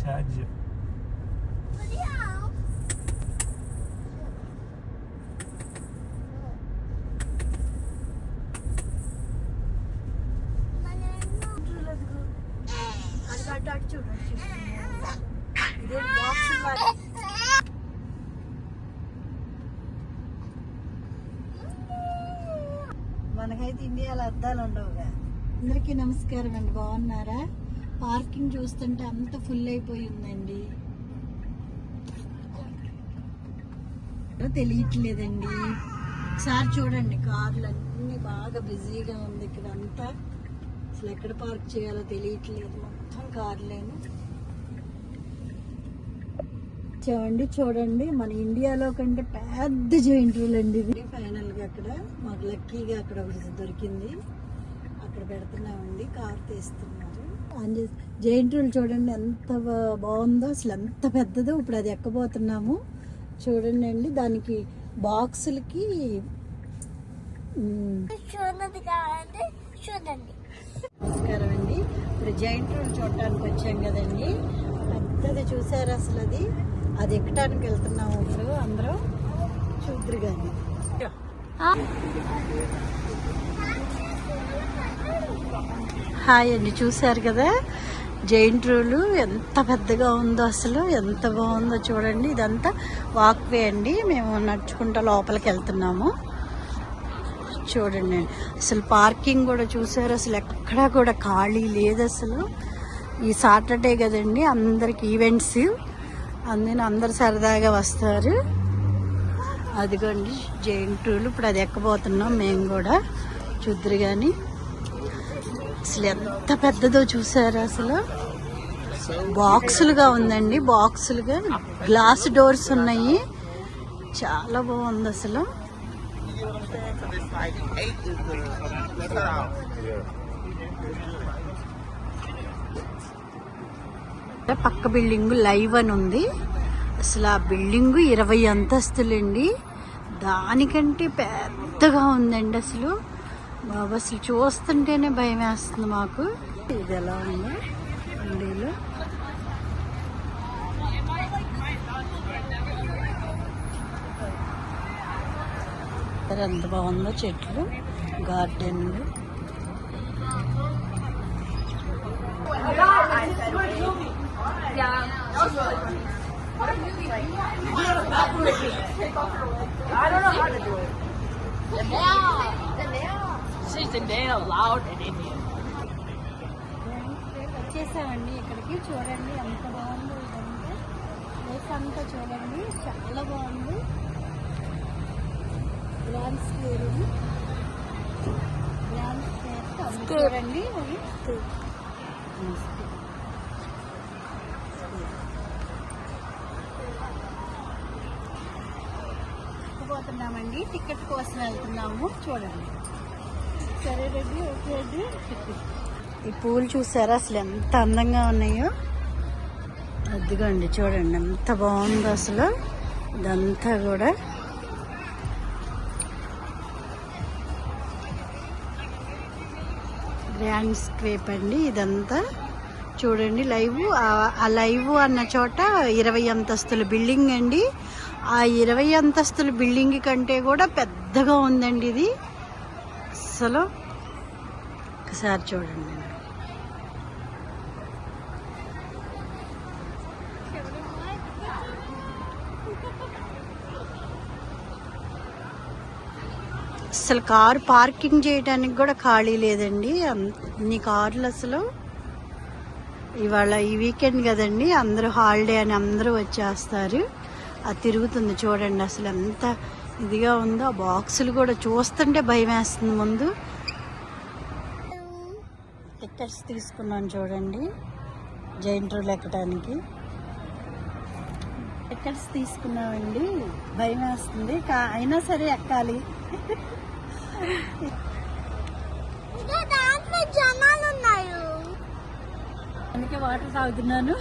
Charge. మనకైతే ఇండియాలో అద్దాలు ఉండవుగా. అందరికీ నమస్కారం అండి, బాగున్నారా? పార్కింగ్ చూస్తుంటే అంత ఫుల్ అయిపోయి ఉందండి, తెలియట్లేదండి. ఒకసారి చూడండి, కార్లు అన్ని బాగా బిజీగా ఉంది ఇక్కడ అంతా. అసలు ఎక్కడ పార్క్ చేయాలో తెలియట్లేదు, మొత్తం కార్లేను. చూడండి మన ఇండియాలో కంటే పెద్ద జాయింట్ వీల్ అండి ఇది. ఫైనల్ గా అక్కడ మాకు లక్కీగా అక్కడ ఒకటి దొరికింది, అక్కడ పెడుతున్నామండి. కార్ తీస్తున్నారు. జాయింట్ వీల్ చూడండి ఎంత బాగుందో, అసలు ఎంత పెద్దదో. ఇప్పుడు అది ఎక్కబోతున్నాము చూడండి అండి. దానికి బాక్సులకి నమస్కారం అండి. ఇప్పుడు జాయింట్ వీల్ చూడటానికి వచ్చాం కదండి, పెద్దది చూసారు అసలు. అది ఎక్కడానికి వెళ్తున్నాము ఇప్పుడు అందరం, చూద్దరు కానీ. హాయ్ అండి, చూసారు కదా జైంట్ వీల్ ఎంత పెద్దగా ఉందో, అసలు ఎంత బాగుందో చూడండి. ఇదంతా వాక్వే అండి, మేము నడుచుకుంటా లోపలికి వెళ్తున్నాము. చూడండి అసలు పార్కింగ్ కూడా చూసారు, అసలు ఎక్కడా కూడా ఖాళీ లేదు అసలు. ఈ సాటర్డే కదండి, అందరికి ఈవెంట్స్, అందుకని అందరు సరదాగా వస్తారు. అదిగోండి జైంట్ వీల్, ఇప్పుడు అది ఎక్కబోతున్నాం మేము కూడా, చూద్దరు కానీ. అసలు ఎంత పెద్దదో చూసారు, అసలు బాక్సులుగా ఉందండి, బాక్సులుగా. గ్లాస్ డోర్స్ ఉన్నాయి, చాలా బాగుంది అసలు. పక్క బిల్డింగ్ లైవ్ అని ఉంది. అసలు ఆ బిల్డింగ్ 20 అంతస్తులండి, దానికంటే పెద్దగా ఉందండి అసలు. బాబు అసలు చూస్తుంటేనే భయం వేస్తుంది మాకు. ఇది ఎలా ఉందో ఇండియాలో. ఎంత బాగుందో, చెట్లు, గార్డెన్లు. వచ్చేసామండి ఇక్కడికి. చూడండి ఎంత బాగుందో ఇదంతా, ప్లేస్ అంతా చూడండి, చాలా బాగుంది. గ్రాండ్ స్క్వేర్, గ్రాండ్ స్క్వేర్ చూడండి. పోతున్నామండి, టికెట్ కోసం వెళ్తున్నాము. చూడండి. సరే రెడ్డి, ఓకే రెడ్డి. ఈ పూలు చూసారా అసలు ఎంత అందంగా ఉన్నాయో. అదిగోండి చూడండి ఎంత బాగుందో అసలు. ఇదంతా కూడా గ్రాండ్ స్క్వేప్ అండి ఇదంతా. చూడండి లైవ్, ఆ లైవ్ అన్న చోట 20 అంతస్తుల బిల్డింగ్ అండి. ఆ 20 అంతస్తుల బిల్డింగ్ కంటే కూడా పెద్దగా ఉందండి ఇది అసలు. ఒకసారి చూడండి. అసలు కారు పార్కింగ్ చేయడానికి కూడా ఖాళీ లేదండి, అన్ని కార్లు అసలు. ఇవాళ ఈ వీకెండ్ కదండి, అందరూ హాలిడే అని అందరూ వచ్చేస్తారు. అది తిరుగుతుంది చూడండి అసలు ఎంత ఇదిగా ఉందో. ఆ బాక్సులు కూడా చూస్తుంటే భయం వేస్తుంది ముందు. టికెట్స్ తీసుకున్నాను చూడండి, జైంట్ వీల్ ఎక్కడానికి టికెట్స్ తీసుకున్నామండి. భయం వేస్తుంది, అయినా సరే ఎక్కాలి. అందుకే వాటర్ తాగుతున్నాను.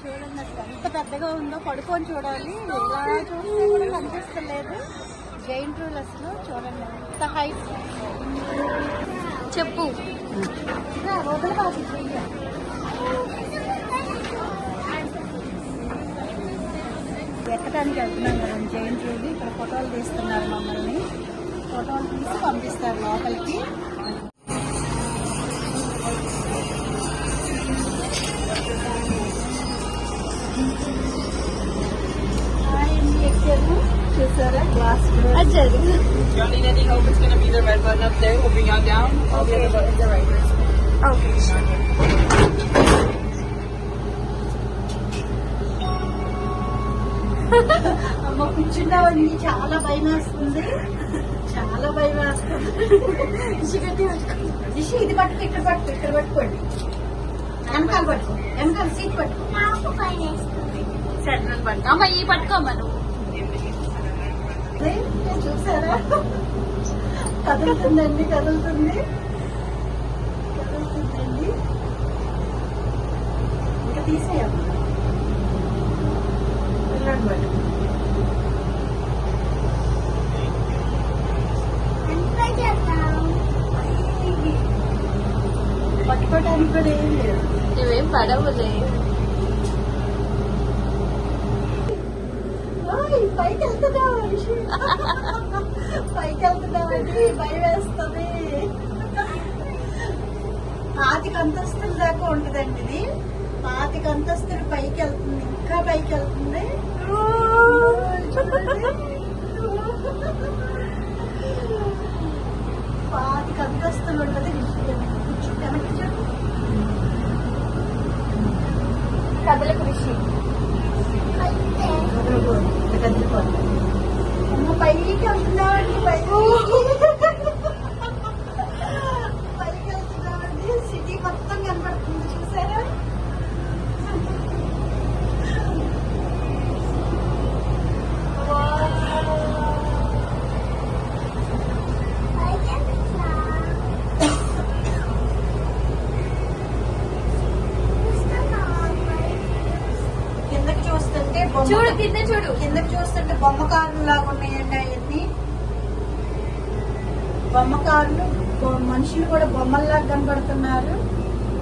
చూడండి అసలు ఎంత పెద్దగా ఉందో, పడుకొని చూడాలి. ఇలా చూస్తే కూడా కనిపిస్తలేదు. జైంట్ రూల్ అసలు చూడండి ఎంత హైట్. చెప్పు. ఎక్కడానికి వెళ్తున్నాం కదా జైంట్ రూల్. ఇక్కడ ఫోటోలు తీస్తున్నారు మమ్మల్ని. ఫోటోలు తీసి పంపిస్తారు లోపలికి. చూసారా glass అజ్జది. You don't need any help. It's going to be the red button up there. We'll bring you down. All the other buttons are right here. Okay. అమ్మ కూర్చుంటావని చాలా భయం వేస్తుంది. చాలా భయం వేస్తుంది. రిషి ఇది పట్టుకు, ఇక్కడ పట్టుకు, ఇక్కడ పట్టుకోండి. వెనకాల పట్టుకో, వెనకాల సీట్ పట్టుకో. సరే నన్ను పట్టుకో. అమ్మ ఈ పట్టుకోమ్మ నువ్వు. చూసారా కదులుతుందండి, కదులుతుంది, కదులుతుందండి. ఇంకా తీసేయమ్మా. వెళ్ళండి బట్టి పట్టుకోవడానికి కూడా ఏం లేదు. నువ్వేం పడవులే. పైకి వెళ్తున్నావు, పైకి వెళ్తున్నామండి. భయం వేస్తుంది. 5 అంతస్తుల దాకా ఉంటుందండి ఇది. 5 అంతస్తులు పైకి వెళ్తుంది, ఇంకా పైకి వెళ్తుంది. చూడండి 5 అంతస్తులు ఉంటుంది. కథల కృషి కదిలిపోతుంది. అమ్మ పైకి వెళ్తున్నామండి, పైకి వెళ్తున్నామండి. సిటీ మొత్తం కనపడుతుంది చూసారా. కిందకి చూస్తుంటే చూడు, కింద చూడు. కిందకి చూస్తుంటే బొమ్మకారులు లాగా ఉన్నాయండి అవన్నీ. బొమ్మకారులు, మనుషులు కూడా బొమ్మల్లాగా కనబడుతున్నారు.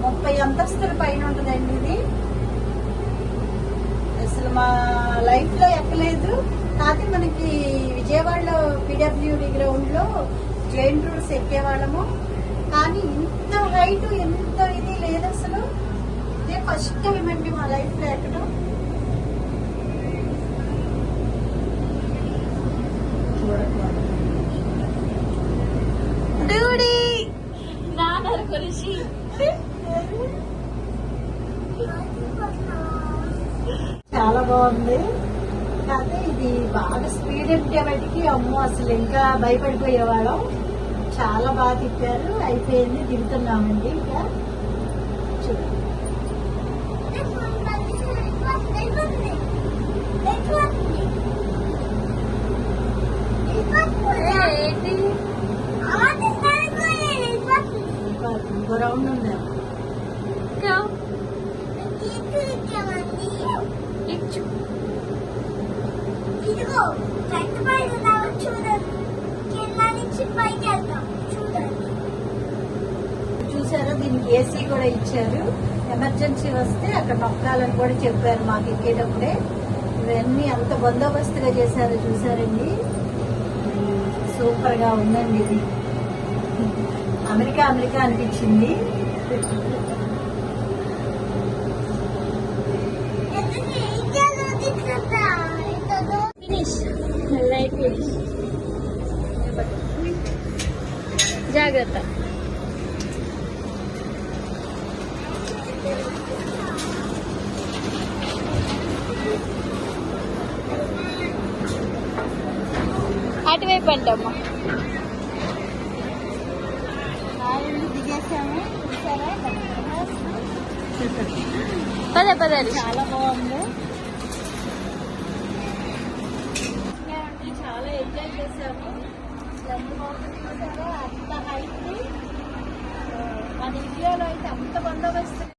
30 అంతస్తుల పైన ఉంటుందండి ఇది. అసలు మా లైఫ్ లో ఎక్కలేదు. కాకపోతే మనకి విజయవాడలో PWD గ్రౌండ్ లో జైంట్ రూల్స్ ఎక్కేవాళ్ళము. కానీ ఇంత హైట్, ఎంత ఇది లేదు అసలు. ఇదే ఫస్ట్ టైం అండి మా లైఫ్ లో ఎక్కడం. డూడి నాన్నర్ కృషి. చాలా బాగుంది. కాకపోతే ఇది బాగా స్పీడ్ ఎక్కే వాటికి అమ్మో అసలు ఇంకా భయపడిపోయేవాళ్ళం. చాలా బాగా తిప్పారు. అయిపోయింది, దిగుతున్నామండి. ఇంకా చూడండి ఏంటి ఇంకో రౌండ్ ఉంది. ఇదిగో చెట్టు పైన చూడండి, కింద నుంచి పైకి వెళ్తాం చూడండి. చూసారా దీనికి AC కూడా ఇచ్చారు. ఎమర్జెన్సీ వస్తే అక్కడ నొక్కాలని కూడా చెప్పారు మాకు ఎక్కేటప్పుడే. ఇవన్నీ అంత బందోబస్తుగా చేశారు చూసారండి. సూపర్ గా ఉందండి ఇది. అమెరికా అమెరికా అనిపించింది. ఫినిష్. Light finish. జాగ్రత్త. అటువైపు అంటమ్మా. దిగేసాము చూసారా. పదే చాలా బాగుంది. చాలా ఎంజాయ్ చేసాము. ఎంత బాగుంది చూసారా. అంత హైట్ మన ఇండియాలో అయితే ఎంత బందోబస్తు